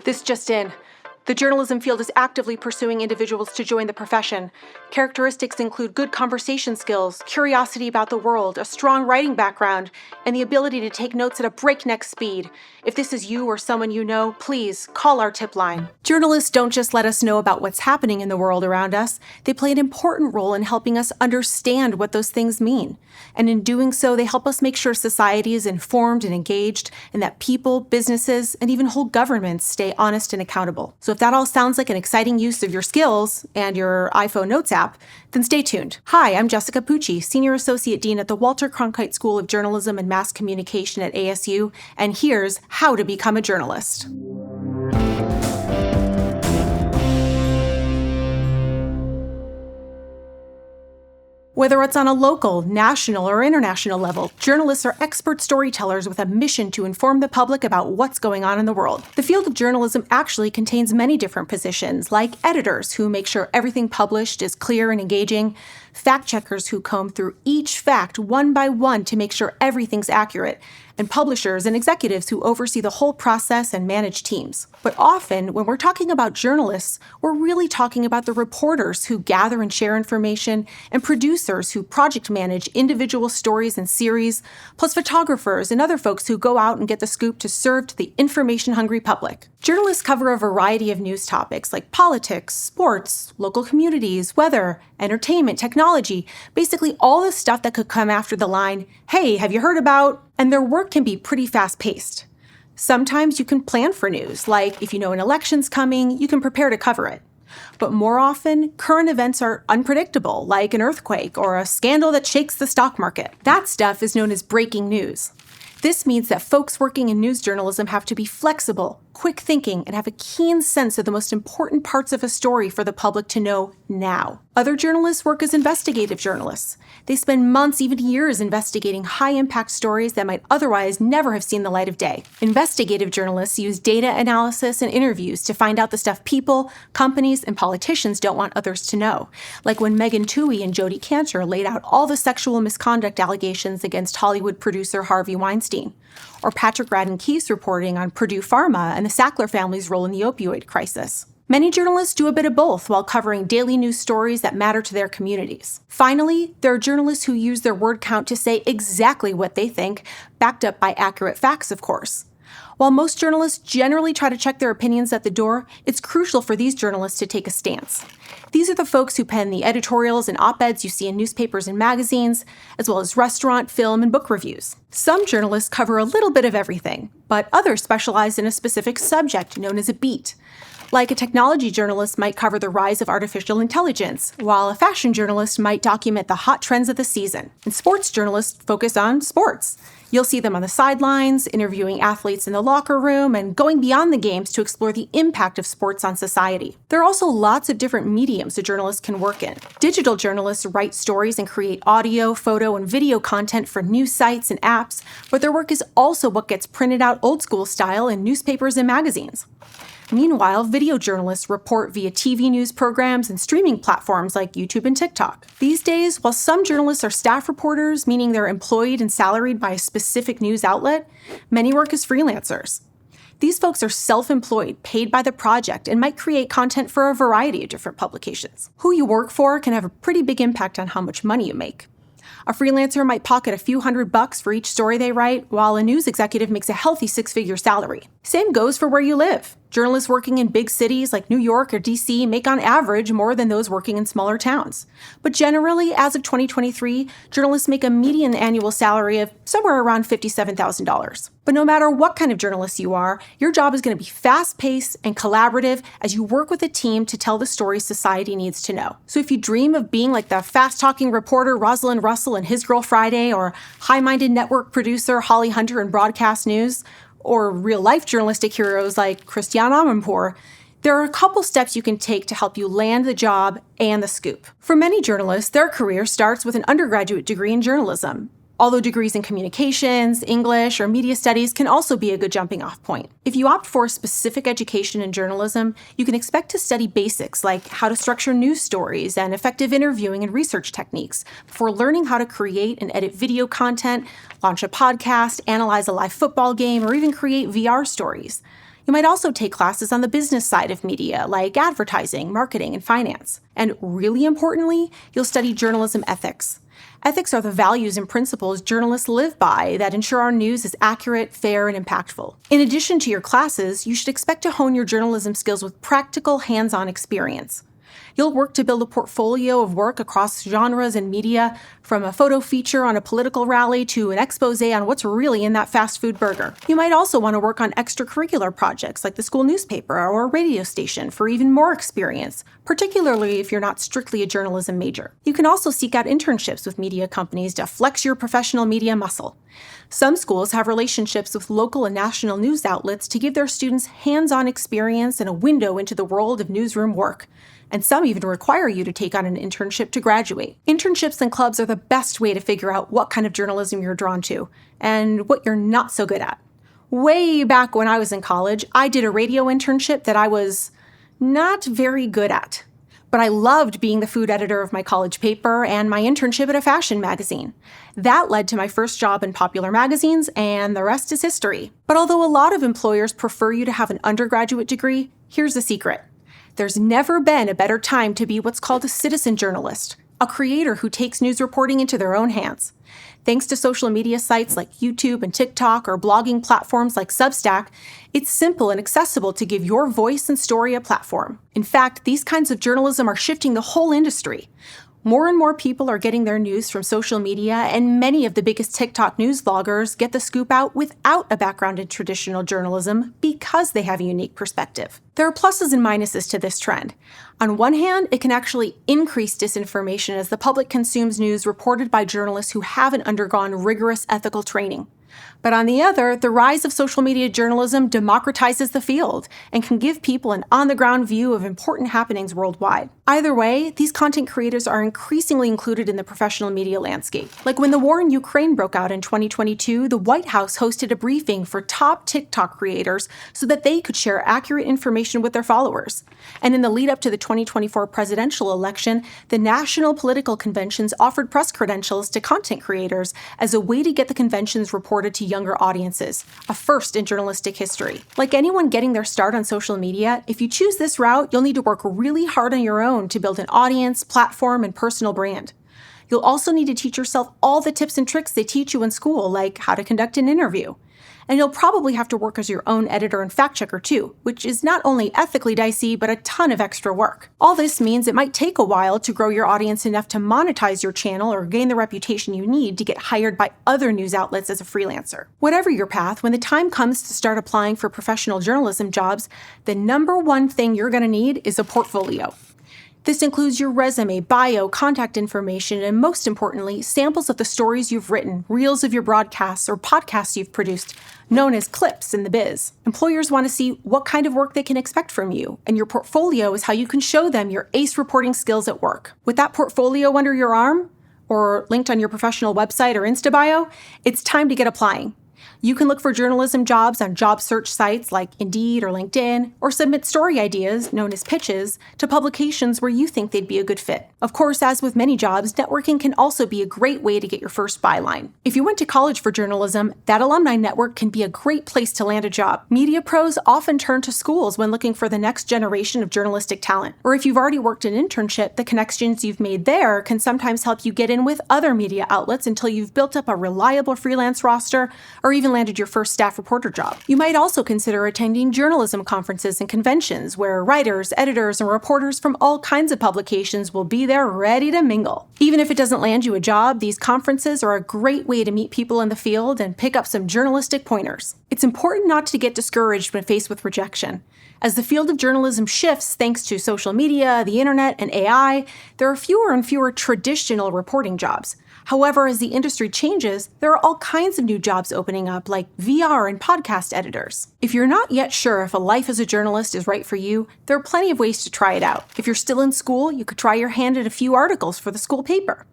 This just in. The journalism field is actively pursuing individuals to join the profession. Characteristics include good conversation skills, curiosity about the world, a strong writing background, and the ability to take notes at a breakneck speed. If this is you or someone you know, please call our tip line. Journalists don't just let us know about what's happening in the world around us, they play an important role in helping us understand what those things mean. And in doing so, they help us make sure society is informed and engaged, and that people, businesses, and even whole governments stay honest and accountable. So if that all sounds like an exciting use of your skills and your iPhone Notes app, then stay tuned. Hi, I'm Jessica Pucci, Senior Associate Dean at the Walter Cronkite School of Journalism and Mass Communication at ASU, and here's how to become a journalist. Whether it's on a local, national, or international level, journalists are expert storytellers with a mission to inform the public about what's going on in the world. The field of journalism actually contains many different positions, like editors who make sure everything published is clear and engaging, fact-checkers who comb through each fact one by one to make sure everything's accurate, and publishers and executives who oversee the whole process and manage teams. But often, when we're talking about journalists, we're really talking about the reporters who gather and share information, and producers who project manage individual stories and series, plus photographers and other folks who go out and get the scoop to serve to the information-hungry public. Journalists cover a variety of news topics like politics, sports, local communities, weather, entertainment, technology, basically all the stuff that could come after the line, "Hey, have you heard about?" And their work can be pretty fast-paced. Sometimes you can plan for news, like if you know an election's coming, you can prepare to cover it. But more often, current events are unpredictable, like an earthquake or a scandal that shakes the stock market. That stuff is known as breaking news. This means that folks working in news journalism have to be flexible, quick thinking, and have a keen sense of the most important parts of a story for the public to know now. Other journalists work as investigative journalists. They spend months, even years, investigating high-impact stories that might otherwise never have seen the light of day. Investigative journalists use data analysis and interviews to find out the stuff people, companies, and politicians don't want others to know, like when Megan Twohey and Jodi Kantor laid out all the sexual misconduct allegations against Hollywood producer Harvey Weinstein, or Patrick Radden Keefe's reporting on Purdue Pharma and the Sackler family's role in the opioid crisis. Many journalists do a bit of both while covering daily news stories that matter to their communities. Finally, there are journalists who use their word count to say exactly what they think, backed up by accurate facts, of course. While most journalists generally try to check their opinions at the door, it's crucial for these journalists to take a stance. These are the folks who pen the editorials and op-eds you see in newspapers and magazines, as well as restaurant, film, and book reviews. Some journalists cover a little bit of everything, but others specialize in a specific subject known as a beat. Like a technology journalist might cover the rise of artificial intelligence, while a fashion journalist might document the hot trends of the season. And sports journalists focus on sports. You'll see them on the sidelines, interviewing athletes in the locker room, and going beyond the games to explore the impact of sports on society. There are also lots of different mediums a journalist can work in. Digital journalists write stories and create audio, photo, and video content for news sites and apps, but their work is also what gets printed out old school style in newspapers and magazines. Meanwhile, video journalists report via TV news programs and streaming platforms like YouTube and TikTok. These days, while some journalists are staff reporters, meaning they're employed and salaried by a specific news outlet, many work as freelancers. These folks are self-employed, paid by the project, and might create content for a variety of different publications. Who you work for can have a pretty big impact on how much money you make. A freelancer might pocket a few $100 for each story they write, while a news executive makes a healthy six-figure salary. Same goes for where you live. Journalists working in big cities like New York or DC make on average more than those working in smaller towns. But generally, as of 2023, journalists make a median annual salary of somewhere around $57,000. But no matter what kind of journalist you are, your job is going to be fast-paced and collaborative as you work with a team to tell the stories society needs to know. So if you dream of being like the fast-talking reporter Rosalind Russell in His Girl Friday, or high-minded network producer Holly Hunter in broadcast news, or real-life journalistic heroes like Christiane Amanpour, there are a couple steps you can take to help you land the job and the scoop. For many journalists, their career starts with an undergraduate degree in journalism, although degrees in communications, English, or media studies can also be a good jumping-off point. If you opt for a specific education in journalism, you can expect to study basics like how to structure news stories and effective interviewing and research techniques before learning how to create and edit video content, launch a podcast, analyze a live football game, or even create VR stories. You might also take classes on the business side of media, like advertising, marketing, and finance. And really importantly, you'll study journalism ethics. Ethics are the values and principles journalists live by that ensure our news is accurate, fair, and impactful. In addition to your classes, you should expect to hone your journalism skills with practical, hands-on experience. You'll work to build a portfolio of work across genres and media, from a photo feature on a political rally to an expose on what's really in that fast food burger. You might also want to work on extracurricular projects like the school newspaper or a radio station for even more experience, particularly if you're not strictly a journalism major. You can also seek out internships with media companies to flex your professional media muscle. Some schools have relationships with local and national news outlets to give their students hands-on experience and a window into the world of newsroom work. And some even require you to take on an internship to graduate. Internships and clubs are the best way to figure out what kind of journalism you're drawn to and what you're not so good at. Way back when I was in college, I did a radio internship that I was not very good at. But I loved being the food editor of my college paper and my internship at a fashion magazine. That led to my first job in popular magazines, and the rest is history. But although a lot of employers prefer you to have an undergraduate degree, here's the secret. There's never been a better time to be what's called a citizen journalist, a creator who takes news reporting into their own hands. Thanks to social media sites like YouTube and TikTok or blogging platforms like Substack, it's simple and accessible to give your voice and story a platform. In fact, these kinds of journalism are shifting the whole industry. More and more people are getting their news from social media, and many of the biggest TikTok news vloggers get the scoop out without a background in traditional journalism because they have a unique perspective. There are pluses and minuses to this trend. On one hand, it can actually increase disinformation as the public consumes news reported by journalists who haven't undergone rigorous ethical training. But on the other, the rise of social media journalism democratizes the field and can give people an on-the-ground view of important happenings worldwide. Either way, these content creators are increasingly included in the professional media landscape. Like when the war in Ukraine broke out in 2022, the White House hosted a briefing for top TikTok creators so that they could share accurate information with their followers. And in the lead up to the 2024 presidential election, the national political conventions offered press credentials to content creators as a way to get the conventions reported to younger audiences, a first in journalistic history. Like anyone getting their start on social media, if you choose this route, you'll need to work really hard on your own to build an audience, platform, and personal brand. You'll also need to teach yourself all the tips and tricks they teach you in school, like how to conduct an interview. And you'll probably have to work as your own editor and fact checker too, which is not only ethically dicey, but a ton of extra work. All this means it might take a while to grow your audience enough to monetize your channel or gain the reputation you need to get hired by other news outlets as a freelancer. Whatever your path, when the time comes to start applying for professional journalism jobs, the number one thing you're going to need is a portfolio. This includes your resume, bio, contact information, and most importantly, samples of the stories you've written, reels of your broadcasts, or podcasts you've produced, known as clips in the biz. Employers want to see what kind of work they can expect from you, and your portfolio is how you can show them your ace reporting skills at work. With that portfolio under your arm, or linked on your professional website or Insta bio, it's time to get applying. You can look for journalism jobs on job search sites like Indeed or LinkedIn, or submit story ideas, known as pitches, to publications where you think they'd be a good fit. Of course, as with many jobs, networking can also be a great way to get your first byline. If you went to college for journalism, that alumni network can be a great place to land a job. Media pros often turn to schools when looking for the next generation of journalistic talent. Or if you've already worked an internship, the connections you've made there can sometimes help you get in with other media outlets until you've built up a reliable freelance roster, or even landed your first staff reporter job. You might also consider attending journalism conferences and conventions where writers, editors, and reporters from all kinds of publications will be there ready to mingle. Even if it doesn't land you a job, these conferences are a great way to meet people in the field and pick up some journalistic pointers. It's important not to get discouraged when faced with rejection. As the field of journalism shifts thanks to social media, the internet, and AI, there are fewer and fewer traditional reporting jobs. However, as the industry changes, there are all kinds of new jobs opening up, like VR and podcast editors. If you're not yet sure if a life as a journalist is right for you, there are plenty of ways to try it out. If you're still in school, you could try your hand at a few articles for the school paper.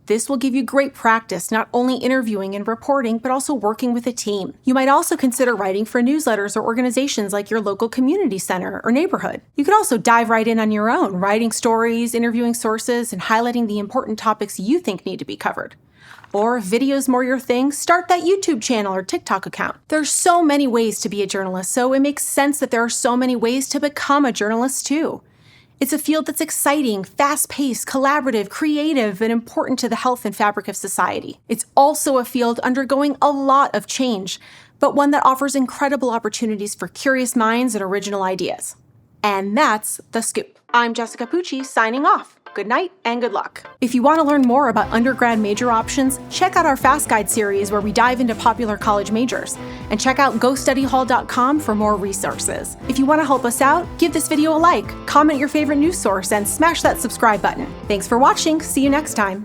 This will give you great practice, not only interviewing and reporting, but also working with a team. You might also consider writing for newsletters or organizations like your local community center or neighborhood. You could also dive right in on your own, writing stories, interviewing sources, and highlighting the important topics you think need to be covered. Or if video's more your thing, start that YouTube channel or TikTok account. There's so many ways to be a journalist, so it makes sense that there are so many ways to become a journalist too. It's a field that's exciting, fast-paced, collaborative, creative, and important to the health and fabric of society. It's also a field undergoing a lot of change, but one that offers incredible opportunities for curious minds and original ideas. And that's The Scoop. I'm Jessica Pucci, signing off. Good night and good luck. If you want to learn more about undergrad major options, check out our Fast Guide series where we dive into popular college majors. And check out GoStudyHall.com for more resources. If you want to help us out, give this video a like, comment your favorite news source, and smash that subscribe button. Thanks for watching. See you next time.